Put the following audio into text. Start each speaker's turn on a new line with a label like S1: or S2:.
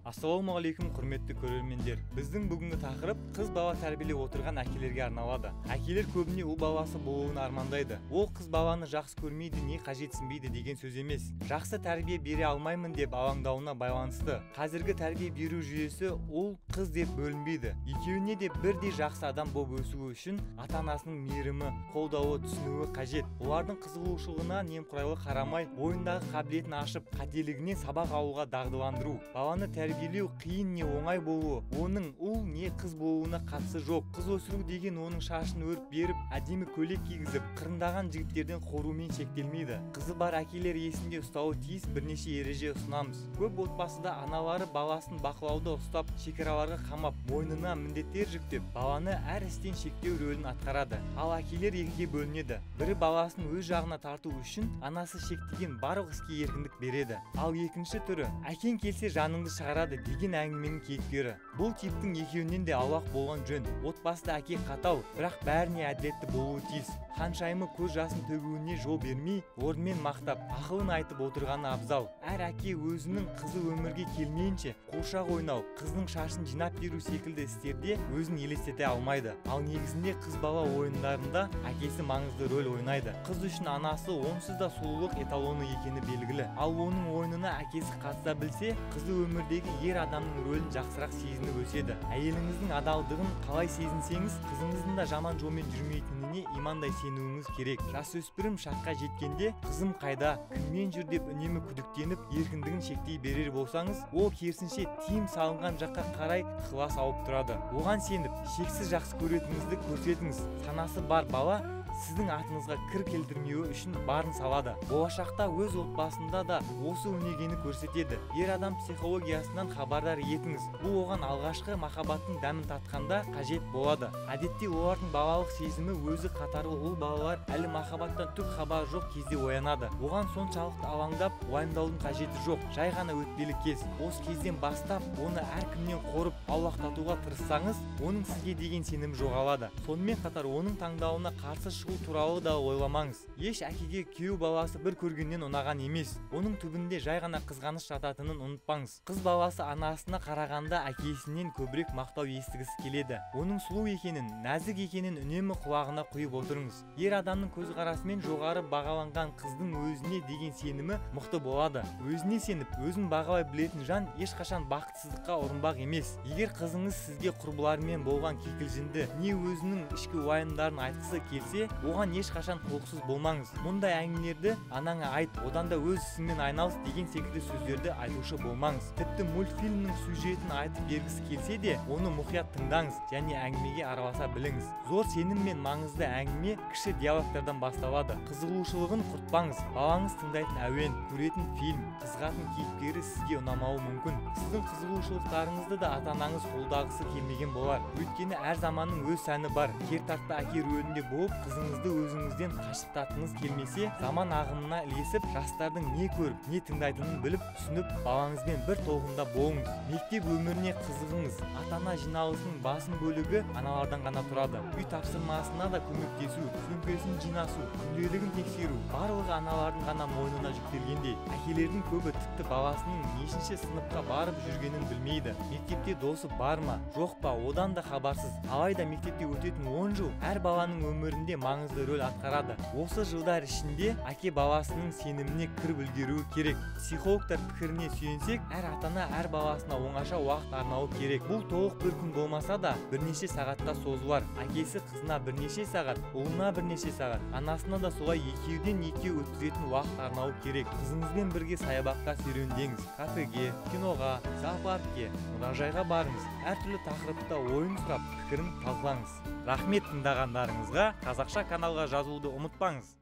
S1: Ассалаумағалейкум құрметті көрермендер. Біздің бүгінгі тақырып қыз бала тәрбиелеп отырған әкелерге арналады. Әкелер көбіне ұл баласы болуын армандайды. Ол қыз баланы жақсы көрмейді, не қажетсінбейді деген сөз емес. Жақсы тәрбие бере алмаймын деп алаңдауына байланысты. Қазіргі тәрбие беру жүйесі ұл қыз деп бөлінбейді. Екеуіне де бірдей жақсы адам болып өсуі үшін ата-анасының мейірімі, қолдауы, түсінуі қажет. Олардың қызығушылығына немқұрайлы қарамай, бойындағы қабілетін ашып, қателігінен сабақ алуға дағдыландыру. Баланы тәрбиелеу қиын не оңай болуы, оның ұл не қыз болуына қатысы жоқ. Қыз өсіру деген оның шашын өріп беріп, әдемі көйлек кигізіп, қырындаған жігіттерден қорумен шектелмейді. Қызы бар әкелер есінде ұстауы тиіс бірнеше ереже ұсынамыз. Көп отбасыда аналары баласын бақылауда ұстап, шекараларға қамап, мойнына міндеттер жүктеп, баланы әр істен шектеу рөлін атқарады. Ал әкелер екіге бөлінеді. Бірі баласын өз жағына тарту үшін анасы шектеген барлық іске еркіндік береді. Ал екінші түрі, әкең келсе жаныңды шығарады деген әңгіменің кейіпкері. Бұл типтің екеуінен де аулақ болған жөн. Отбасыда әке қатал, бірақ бәріне әділетті болуы тиіс. Ханшайымы көз жасын төгуіне жол бермей, орнымен мақтап, ақылын айтып отырғаны абзал. Әр әке өзінің қызы өмірге келмейінше қуыршақ ойнау, қыздың шашын жинап беру секілді істерде өзін елестете алмайды. Ал негізінде қыз бала ойындарында әкесі маңызды рөл ойнайды. Қыз үшін анасы онсыз да сұлулық эталоны екені белгілі. Ал оның ойынына әкесі қатыса білсе, қызы өмірдегі ер адамның рөлін жақсырақ сезініп өседі. Әйеліңіздің адалдығын қалай сезінсеңіз, қызыңыздың да жаман жолмен жүрмейтініне имандай сенуіңіз керек. Жасөспірім шаққа жеткенде қызым қайда, кіммен жүр деп үнемі күдіктеніп, еркіндігін шектей берер болсаңыз, ол керісінше тиым салынған жаққа қарай ықылас ауып тұрады. Оған сеніп, шексіз жақсы көретініңізді көрсетіңіз. Санасы бар бала сіздің атыңызға кір келтірмеуі үшін барын салады. Болашақта өз отбасында да осы өнегені көрсетеді. Ер адам психологиясынан хабардар етіңіз. Бұл оған алғашқы махаббаттың дәмін татқанда қажет болады. Әдетте олардың балалық сезімі өзі қатарлы ұл балалар әлі махаббаттан түк хабар жоқ кезде оянады. Оған соншалықты алаңдап, уайымдаудың қажеті жоқ. Жай ғана өтпелі кез. Осы кезден бастап, оны әркімнен қорып, аулақтатуға тырыссаңыз, оның сізге деген сенімі жоғалады. Сонымен қатар оның таңдауына қарсы шығу туралы да ойламаңыз. Еш әкеге күйеу баласы бір көргеннен ұнаған емес. Оның түбінде жай ғана қызғаныш жататынын ұмытпаңыз. Қыз баласы анасына қарағанда әкесінен көбірек мақтау естігісі келеді. Оның сұлу екенін, нәзік екенін үнемі құлағына құйып отырыңыз. Ер адамның көзқарасымен жоғары бағаланған қыздың өзіне деген сенімі мықты болады. Өзіне сеніп, өзін бағалай білетін жан ешқашан бақытсыздыққа ұрынбақ емес. Егер қызыңыз сізге құрбыларымен болған кикілжіңді не өзінің ішкі уайымдарын айтқысы келсе, оған ешқашан құлықсыз болмаңыз. Мұндай әңгімелерді анаңа айт, одан да өз ісіңмен айналыс деген секілді сөздерді айтушы болмаңыз. Тіпті мультфильмнің сюжетін айтып бергісі келсе де, оны мұқият тыңдаңыз және әңгімеге араласа біліңіз. Зор сенім мен маңызды әңгіме кіші диалогтардан басталады. Қызығушылығын құртпаңыз. Балаңыз тыңдайтын әуен, көретін фильм, қызығатын кейіпкері сізге ұнамауы мүмкін. Сіздің қызығушылықтарыңызды да ата-анаңыз қолдағысы келмеген болар. Өйткені әр заманның өз сәні бар. Кертартпа әке рөлінде болып, қызыңызды өзіңізден қашықтатқыңыз келмесе, заман ағымына ілесіп, жастардың не көріп, не тыңдайтынын біліп, түсініп, балаңызбен бір толқында болыңыз. Мектеп өміріне қызығыңыз. Ата-ана жиналысының басым бөлігі аналардан ғана тұрады. Үй тапсырмасына да көмектесу, сөмкесін жинасу, күнделігін тексеру, барлығы аналардың ғана мойнына жүктелгендей. Әкелердің көбі тіпті баласының нешінші сыныпқа барып жүргенін білмейді. Мектепте досы бар ма, жоқ па, одан да хабарсыз. Алайда мектепте өтетін 10 жыл әр баланың өмірінде маңызды рөл атқарады. Осы жылдар ішінде әке баласының сеніміне кіріп үлгеруі керек. Психологтар пікіріне сүйенсек, әр ата-ана әр баласына оңаша уақыт арнауы керек. Бұл толық бір күн болмаса да, бірнеше сағатта созылар. Әкесі қызына бірнеше сағат, ұлына бірнеше сағат, анасына да солай екеуден екеу өткізетін уақыт арнауы керек. Қызыңызбен бірге саябаққа серуендеңіз, кафеге, киноға, зоопаркке, мұражайға барыңыз. Әртүрлі тақырыпта ойын сұрап, пікірін талқылаңыз. Рахмет тыңдағандарыңызға. Қазақша каналға жазылуды ұмытпаңыз.